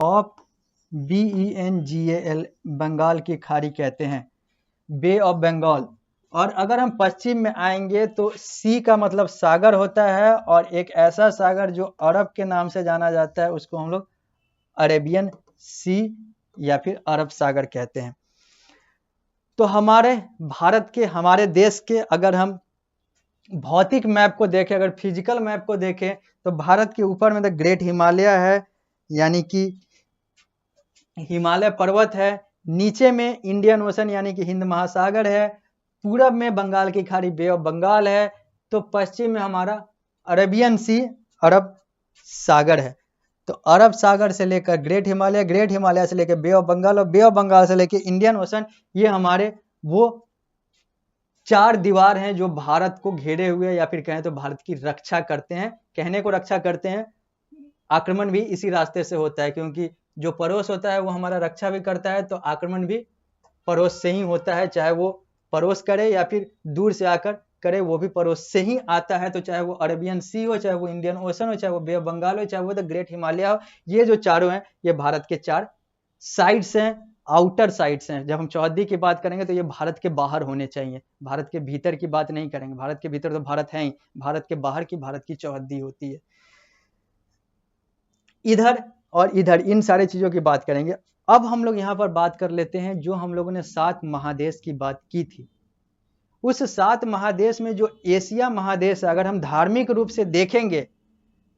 Of BENGAL Bengal की खाड़ी कहते हैं, बे ऑफ बंगाल। और अगर हम पश्चिम में आएंगे तो सी का मतलब सागर होता है, और एक ऐसा सागर जो अरब के नाम से जाना जाता है उसको हम लोग अरेबियन सी या फिर अरब सागर कहते हैं। तो हमारे भारत के, हमारे देश के अगर हम भौतिक मैप को देखें, अगर फिजिकल मैप को देखें, तो भारत के ऊपर में द ग्रेट हिमालय है, यानी कि हिमालय पर्वत है, नीचे में इंडियन ओशन यानी कि हिंद महासागर है, पूरब में बंगाल की खाड़ी बे ऑफ बंगाल है, तो पश्चिम में हमारा अरेबियन सी अरब सागर है। तो अरब सागर से लेकर ग्रेट हिमालय से लेकर बे ऑफ बंगाल, और बे ऑफ बंगाल से लेकर इंडियन ओशन, ये हमारे वो चार दीवार हैं जो भारत को घेरे हुए, या फिर कहें तो भारत की रक्षा करते हैं। कहने को रक्षा करते हैं, आक्रमण भी इसी रास्ते से होता है, क्योंकि जो पड़ोस होता है वो हमारा रक्षा भी करता है, तो आक्रमण भी पड़ोस से ही होता है, चाहे वो पड़ोस करे या फिर दूर से आकर करे, वो भी पड़ोस से ही आता है। तो चाहे वो अरेबियन सी हो, चाहे वो इंडियन ओशन हो, चाहे वो बे ऑफ बंगाल हो, चाहे वो द ग्रेट हिमालय हो, ये जो चारों हैं ये भारत के चार साइड्स हैं, आउटर साइड्स हैं। जब हम चौहद्दी की बात करेंगे तो ये भारत के बाहर होने चाहिए, भारत के भीतर की बात नहीं करेंगे। भारत के भीतर तो भारत है ही, भारत के बाहर की भारत की चौहद्दी होती है। इधर और इधर इन सारी चीजों की बात करेंगे। अब हम लोग यहाँ पर बात कर लेते हैं जो हम लोगों ने 7 महादेश की बात की थी, उस 7 महादेश में जो एशिया महादेश, अगर हम धार्मिक रूप से देखेंगे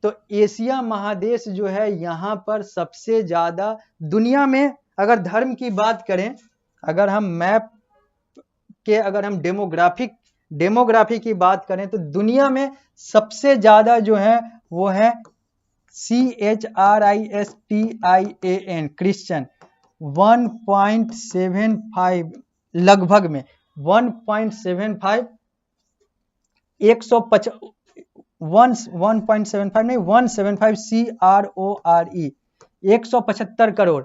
तो एशिया महादेश जो है यहाँ पर सबसे ज्यादा दुनिया में, अगर धर्म की बात करें, अगर हम मैप के, अगर हम डेमोग्राफी की बात करें तो दुनिया में सबसे ज्यादा जो है वो है CHRISTIAN क्रिश्चियन, 1.75 लगभग में 1.75 1.75 नहीं 175 CRORE 175 करोड़।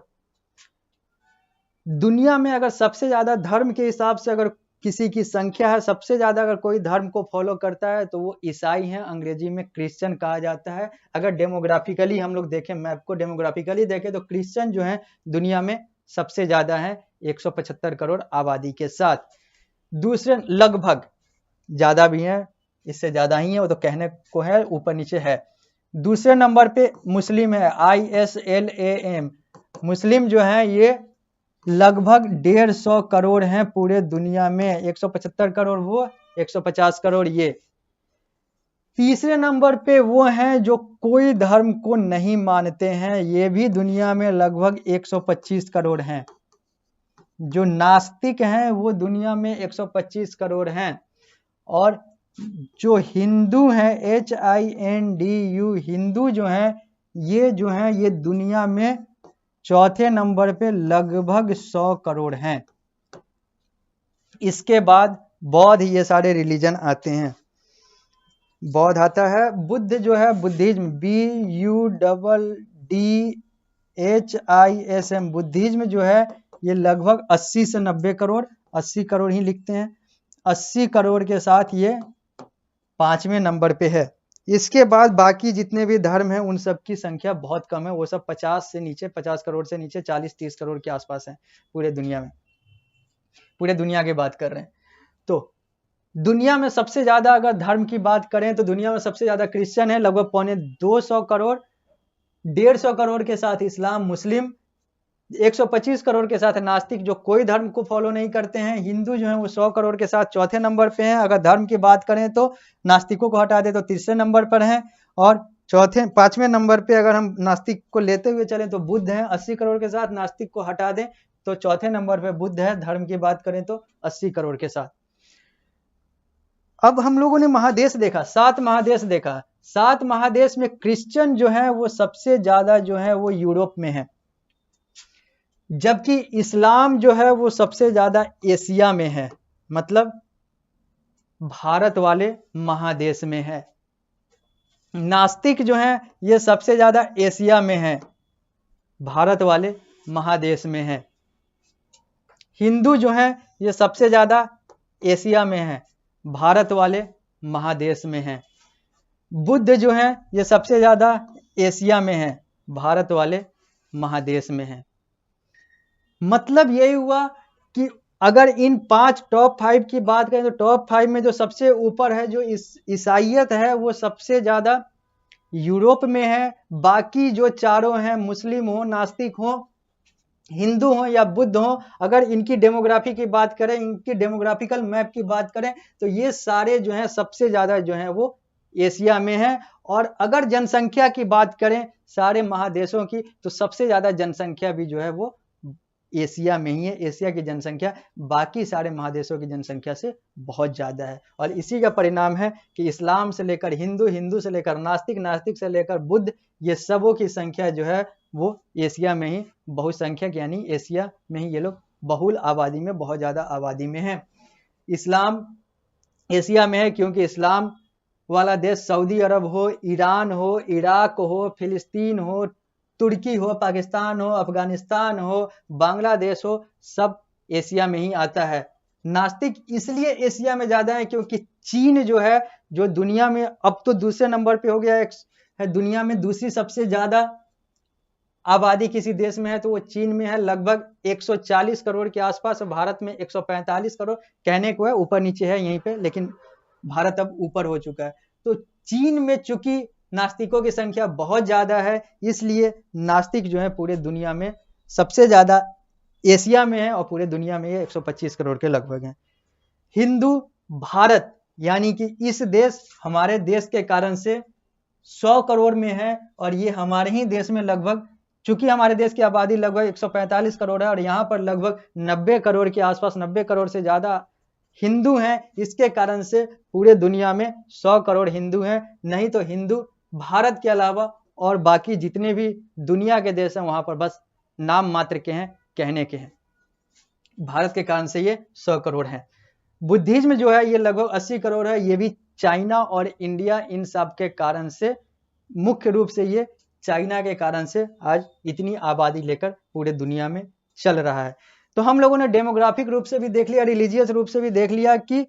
दुनिया में अगर सबसे ज्यादा धर्म के हिसाब से अगर किसी की संख्या है, सबसे ज्यादा अगर कोई धर्म को फॉलो करता है तो वो ईसाई हैं, अंग्रेजी में क्रिश्चियन कहा जाता है। अगर डेमोग्राफिकली हम लोग देखें, मैप को डेमोग्राफिकली देखें तो क्रिश्चियन जो है दुनिया में सबसे ज्यादा है 175 करोड़ आबादी के साथ। दूसरे लगभग ज्यादा भी है, इससे ज्यादा ही है, वो तो कहने को है, ऊपर नीचे है। दूसरे नंबर पे मुस्लिम है, ISLAM मुस्लिम जो है ये लगभग 150 करोड़ हैं पूरे दुनिया में, 175 करोड़ वो, 150 करोड़ ये। तीसरे नंबर पे वो हैं जो कोई धर्म को नहीं मानते हैं, ये भी दुनिया में लगभग 125 करोड़ हैं। जो नास्तिक हैं वो दुनिया में 125 करोड़ हैं। और जो हिंदू हैं HINDU हिंदू जो हैं ये दुनिया में चौथे नंबर पे लगभग 100 करोड़ हैं। इसके बाद बौद्ध, ये सारे रिलीजन आते हैं। बौद्ध आता है, बुद्ध जो है बुद्धिज्म BUDDHISM बुद्धिज्म जो है ये लगभग 80 से 90 करोड़, 80 करोड़ ही लिखते हैं, 80 करोड़ के साथ ये 5वें नंबर पे है। इसके बाद बाकी जितने भी धर्म हैं उन सब की संख्या बहुत कम है, वो सब 50 से नीचे, 50 करोड़ से नीचे 40-30 करोड़ के आसपास हैं पूरे दुनिया में, पूरे दुनिया की बात कर रहे हैं। तो दुनिया में सबसे ज्यादा अगर धर्म की बात करें तो दुनिया में सबसे ज्यादा क्रिश्चियन है, लगभग 250 करोड़, 150 करोड़ के साथ इस्लाम, मुस्लिम 125 करोड़ के साथ नास्तिक जो कोई धर्म को फॉलो नहीं करते हैं, हिंदू जो है वो 100 करोड़ के साथ चौथे नंबर पे हैं। अगर धर्म की बात करें तो नास्तिकों को हटा दे तो तीसरे नंबर पर हैं, और 5वें नंबर पे अगर हम नास्तिक को लेते हुए चलें तो बुद्ध हैं 80 करोड़ के साथ, नास्तिक को हटा दें तो चौथे नंबर पे बुद्ध है, धर्म की बात करें तो 80 करोड़ के साथ। अब हम लोगों ने महादेश देखा, 7 महादेश देखा, 7 महादेश में क्रिश्चियन जो है वो सबसे ज्यादा जो है वो यूरोप में है, जबकि इस्लाम जो है वो सबसे ज्यादा एशिया में है, मतलब भारत वाले महादेश में है। नास्तिक जो है ये सबसे ज्यादा एशिया में है, भारत वाले महादेश में है। हिंदू जो है ये सबसे ज्यादा एशिया में है, भारत वाले महादेश में है। बुद्ध जो है ये सबसे ज्यादा एशिया में है, भारत वाले महादेश में है। मतलब यही हुआ कि अगर इन 5 टॉप 5 की बात करें तो टॉप 5 में जो सबसे ऊपर है जो ईसाइयत है वो सबसे ज्यादा यूरोप में है। बाकी जो चारों हैं, मुस्लिम हो, नास्तिक हो, हिंदू हो या बुद्ध हो, अगर इनकी डेमोग्राफी की बात करें, इनकी डेमोग्राफिकल मैप की बात करें तो ये सारे जो हैं सबसे ज्यादा जो हैं वो एशिया में है। और अगर जनसंख्या की बात करें सारे महादेशों की तो सबसे ज्यादा जनसंख्या भी जो है वो एशिया में ही है। एशिया की जनसंख्या बाकी सारे महादेशों की जनसंख्या से बहुत ज्यादा है। और इसी का परिणाम है कि इस्लाम से लेकर हिंदू, हिंदू से लेकर नास्तिक, नास्तिक से लेकर बुद्ध, ये सबों की संख्या जो है वो एशिया में ही बहुसंख्यक यानी एशिया में ही ये लोग बहुल आबादी में, बहुत ज्यादा आबादी में है। इस्लाम एशिया में है क्योंकि इस्लाम वाला देश सऊदी अरब हो, ईरान हो, इराक हो, फिलिस्तीन हो, तुर्की हो, पाकिस्तान हो, अफगानिस्तान हो, बांग्लादेश हो, सब एशिया में ही आता है। नास्तिक इसलिए एशिया में ज्यादा है क्योंकि चीन जो है, जो दुनिया में अब तो दूसरे नंबर पे हो गया है, दुनिया में दूसरी सबसे ज्यादा आबादी किसी देश में है तो वो चीन में है, लगभग 140 करोड़ के आसपास। भारत में 145 करोड़, कहने को है ऊपर नीचे है यहीं पे, लेकिन भारत अब ऊपर हो चुका है। तो चीन में चूंकि नास्तिकों की संख्या बहुत ज्यादा है, इसलिए नास्तिक जो है पूरे दुनिया में सबसे ज्यादा एशिया में है और पूरे दुनिया में ये 125 करोड़ के लगभग है। हिंदू भारत यानी कि इस देश, हमारे देश के कारण से 100 करोड़ में है और ये हमारे ही देश में लगभग, चूंकि हमारे देश की आबादी लगभग 145 करोड़ है और यहाँ पर लगभग 90 करोड़ के आसपास, 90 करोड़ से ज्यादा हिंदू हैं, इसके कारण से पूरे दुनिया में 100 करोड़ हिंदू हैं। नहीं तो हिंदू भारत के अलावा और बाकी जितने भी दुनिया के देश हैं वहां पर बस नाम मात्र के हैं, कहने के हैं। भारत के कारण से ये 100 करोड़ है। बुद्धिज्म जो है ये लगभग 80 करोड़ है, ये भी चाइना और इंडिया इन सब के कारण से, मुख्य रूप से ये चाइना के कारण से आज इतनी आबादी लेकर पूरे दुनिया में चल रहा है। तो हम लोगों ने डेमोग्राफिक रूप से भी देख लिया, रिलीजियस रूप से भी देख लिया कि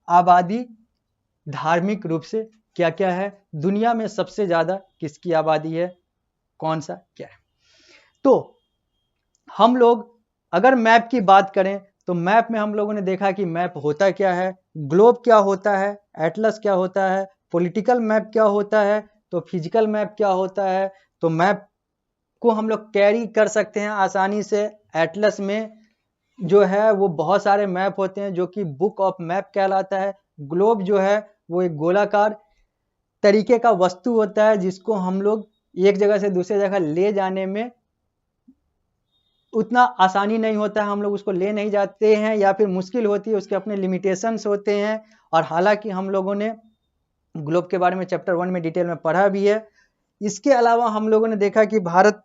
आबादी धार्मिक रूप से क्या क्या है, दुनिया में सबसे ज्यादा किसकी आबादी है, कौन सा क्या है। तो हम लोग अगर मैप की बात करें तो मैप में हम लोगों ने देखा कि मैप होता क्या है, ग्लोब क्या होता है, एटलस क्या होता है, पॉलिटिकल मैप क्या होता है, तो फिजिकल मैप क्या होता है। तो मैप को हम लोग कैरी कर सकते हैं आसानी से। एटलस में जो है वो बहुत सारे मैप होते हैं जो कि बुक ऑफ मैप कहलाता है। ग्लोब जो है वो एक गोलाकार तरीके का वस्तु होता है जिसको हम लोग एक जगह से दूसरे जगह ले जाने में उतना आसानी नहीं होता है, हम लोग उसको ले नहीं जाते हैं या फिर मुश्किल होती है, उसके अपने लिमिटेशंस होते हैं। और हालांकि हम लोगों ने ग्लोब के बारे में चैप्टर 1 में डिटेल में पढ़ा भी है। इसके अलावा हम लोगों ने देखा कि भारत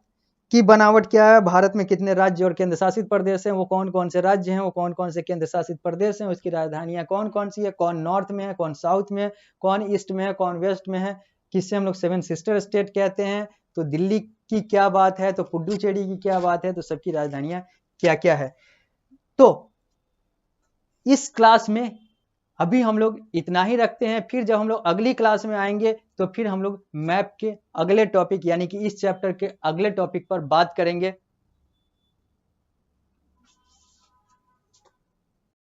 की बनावट क्या है, भारत में कितने राज्य और केंद्र शासित प्रदेश हैं, वो कौन कौन से राज्य हैं, वो कौन कौन से केंद्र शासित प्रदेश हैं, उसकी राजधानियां कौन कौन सी है, कौन नॉर्थ में है, कौन साउथ में है, कौन ईस्ट में है, कौन वेस्ट में है, किससे हम लोग 7 सिस्टर स्टेट कहते हैं। तो दिल्ली की क्या बात है, तो पुडुचेरी की क्या बात है, तो सबकी राजधानियां क्या क्या है। तो इस क्लास में अभी हम लोग इतना ही रखते हैं, फिर जब हम लोग अगली क्लास में आएंगे तो फिर हम लोग मैप के अगले टॉपिक यानी कि इस चैप्टर के अगले टॉपिक पर बात करेंगे।